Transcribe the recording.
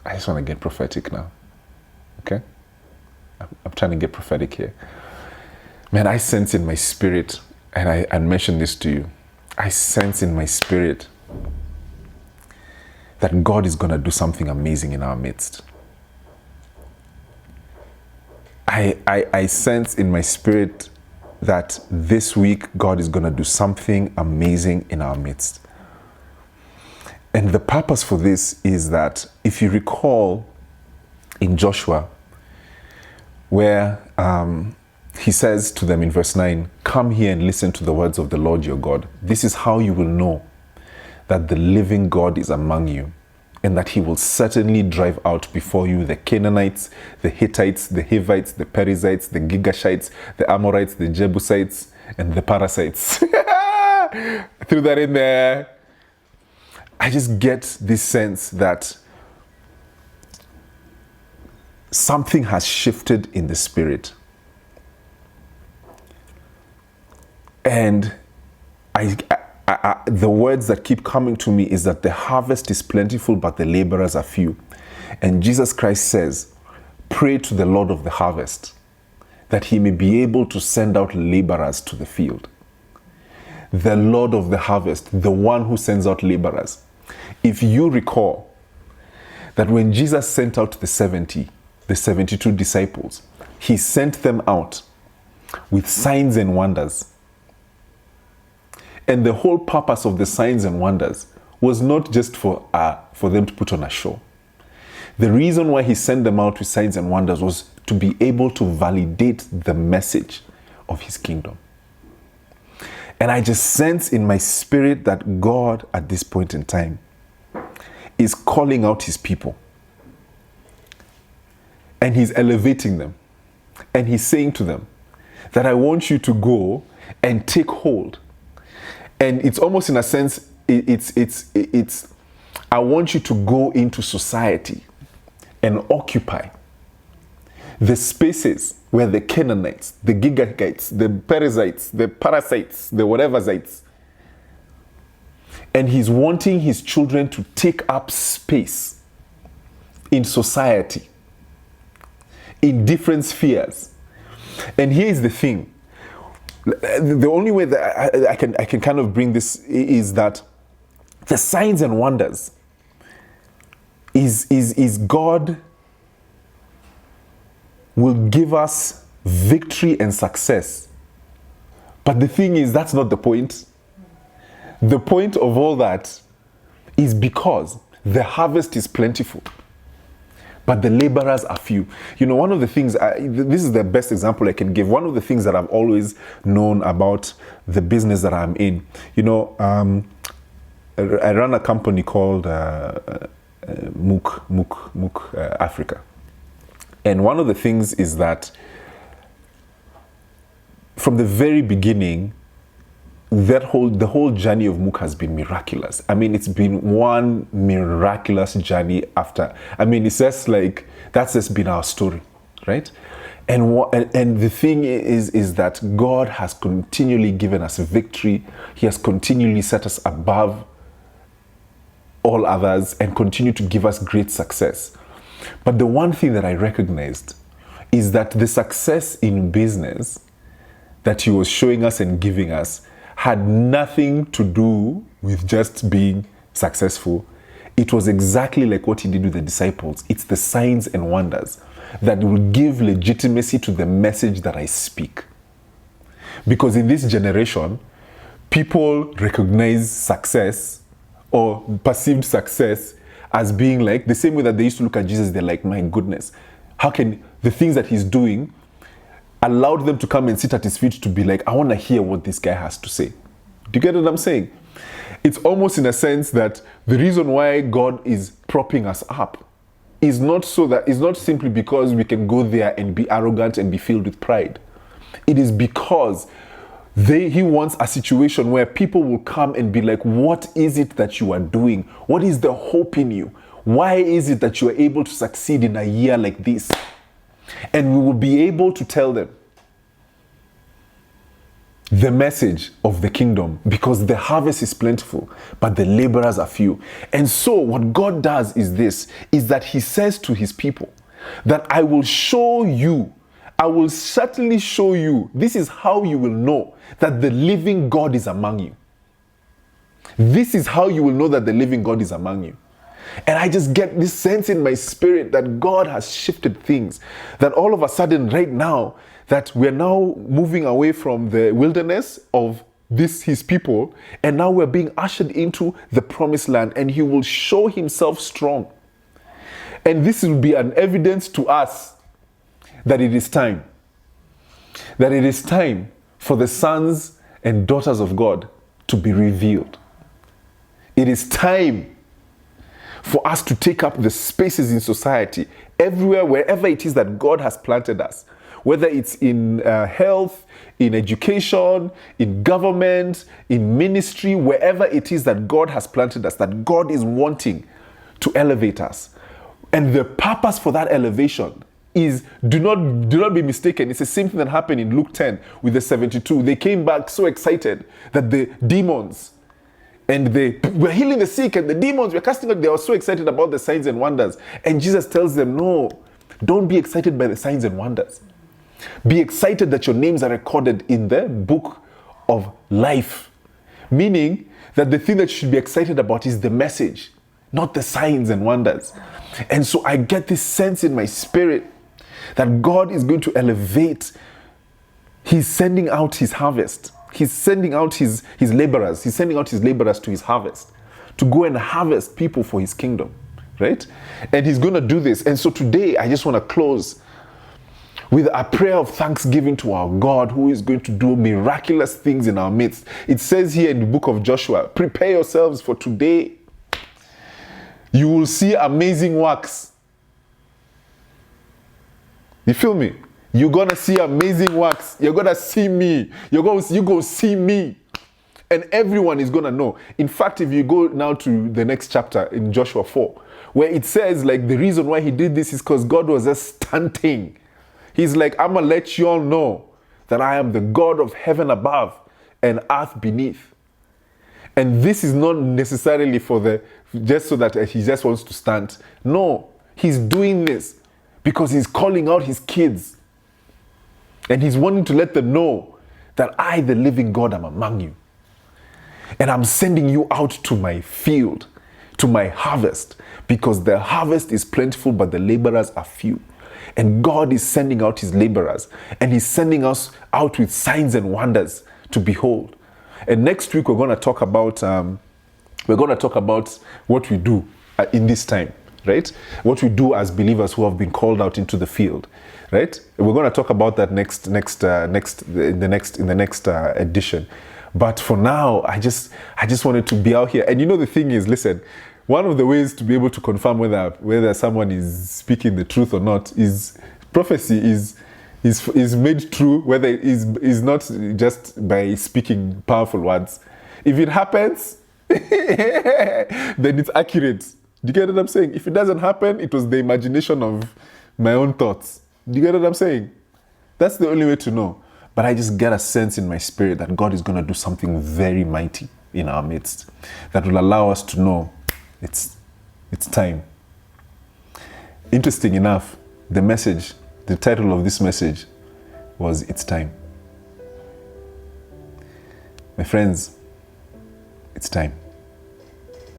I just want to get prophetic now. Okay? I'm trying to get prophetic here. Man, I sense in my spirit, and I mentioned this to you, I sense in my spirit that God is going to do something amazing in our midst. I sense in my spirit that this week God is going to do something amazing in our midst. And the purpose for this is that if you recall in Joshua, where he says to them in verse 9, "Come here and listen to the words of the Lord your God. This is how you will know that the living God is among you, and that he will certainly drive out before you the Canaanites, the Hittites, the Hivites, the Perizzites, the Girgashites, the Amorites, the Jebusites, and the Parasites." I threw that in there. I just get this sense that something has shifted in the spirit. And the words that keep coming to me is that the harvest is plentiful, but the laborers are few. And Jesus Christ says, pray to the Lord of the harvest, that he may be able to send out laborers to the field. The Lord of the harvest, the one who sends out laborers. If you recall that when Jesus sent out the 72 disciples, he sent them out with signs and wonders. And the whole purpose of the signs and wonders was not just for them to put on a show. The reason why he sent them out with signs and wonders was to be able to validate the message of his kingdom. And I just sense in my spirit that God at this point in time is calling out his people. And he's elevating them. And he's saying to them that I want you to go and take hold. And it's almost in a sense, it's I want you to go into society and occupy the spaces where the Canaanites, the Girgashites, the Perizzites, the Parasites, the whateversites. And he's wanting his children to take up space in society, in different spheres. And here's the thing. The only way that I can kind of bring this is that the signs and wonders is God will give us victory and success. But the thing is, that's not the point. The point of all that is because the harvest is plentiful, but the laborers are few. You know, one of the things, this is the best example I can give. One of the things that I've always known about the business that I'm in, you know, I run a company called MOOC Africa. And one of the things is that from the very beginning, the whole journey of MOOC has been miraculous. I mean, it's been one miraculous journey after. I mean, it's just like, that's just been our story, right? And the thing is that God has continually given us victory. He has continually set us above all others and continue to give us great success. But the one thing that I recognized is that the success in business that he was showing us and giving us had nothing to do with just being successful. It was exactly like what he did with the disciples. It's the signs and wonders that will give legitimacy to the message that I speak. Because in this generation, people recognize success or perceived success as being like, the same way that they used to look at Jesus, they're like, my goodness, how can the things that he's doing allowed them to come and sit at his feet to be like, I want to hear what this guy has to say. Do you get what I'm saying? It's almost in a sense that the reason why God is propping us up is not simply because we can go there and be arrogant and be filled with pride. It is because he wants a situation where people will come and be like, what is it that you are doing? What is the hope in you? Why is it that you are able to succeed in a year like this? And we will be able to tell them the message of the kingdom, because the harvest is plentiful, but the laborers are few. And so what God does is this, is that he says to his people that I will show you, I will certainly show you, this is how you will know that the living God is among you. This is how you will know that the living God is among you. And I just get this sense in my spirit that God has shifted things. That all of a sudden right now, that we're now moving away from the wilderness of his people, and now we're being ushered into the promised land, and he will show himself strong. And this will be an evidence to us that it is time. That it is time for the sons and daughters of God to be revealed. It is time for us to take up the spaces in society, everywhere, wherever it is that God has planted us, whether it's in health, in education, in government, in ministry, wherever it is that God has planted us, that God is wanting to elevate us. And the purpose for that elevation is, do not be mistaken, it's the same thing that happened in Luke 10 with the 72. They came back so excited that the demons, and they were healing the sick, and the demons were casting out. They were so excited about the signs and wonders. And Jesus tells them, no, don't be excited by the signs and wonders. Be excited that your names are recorded in the book of life. Meaning that the thing that you should be excited about is the message, not the signs and wonders. And so I get this sense in my spirit that God is going to elevate. He's sending out his harvest. He's sending out his laborers. He's sending out his laborers to his harvest, to go and harvest people for his kingdom, right? And he's going to do this. And so today, I just want to close with a prayer of thanksgiving to our God, who is going to do miraculous things in our midst. It says here in the book of Joshua, prepare yourselves for today. You will see amazing works. You feel me? You're going to see amazing works. You're going to see me. You're going to see me. And everyone is going to know. In fact, if you go now to the next chapter in Joshua 4, where it says like the reason why he did this is because God was just stunting. He's like, I'm going to let you all know that I am the God of heaven above and earth beneath. And this is not necessarily just so that he just wants to stunt. No, he's doing this because he's calling out his kids. And he's wanting to let them know that I, the living God, am among you. And I'm sending you out to my field, to my harvest, because the harvest is plentiful, but the laborers are few. And God is sending out his laborers, and he's sending us out with signs and wonders to behold. And next week we're going to talk about what we do in this time, right? What we do as believers who have been called out into the field, right? We're going to talk about that in the next edition. But for now, I just wanted to be out here. And you know, the thing is, listen, one of the ways to be able to confirm whether someone is speaking the truth or not is prophecy is made true, whether it is not just by speaking powerful words. If it happens, then it's accurate. Do you get what I'm saying? If it doesn't happen, it was the imagination of my own thoughts. Do you get what I'm saying? That's the only way to know. But I just get a sense in my spirit that God is going to do something very mighty in our midst that will allow us to know it's time. Interesting enough, the title of this message was It's Time. My friends, it's time.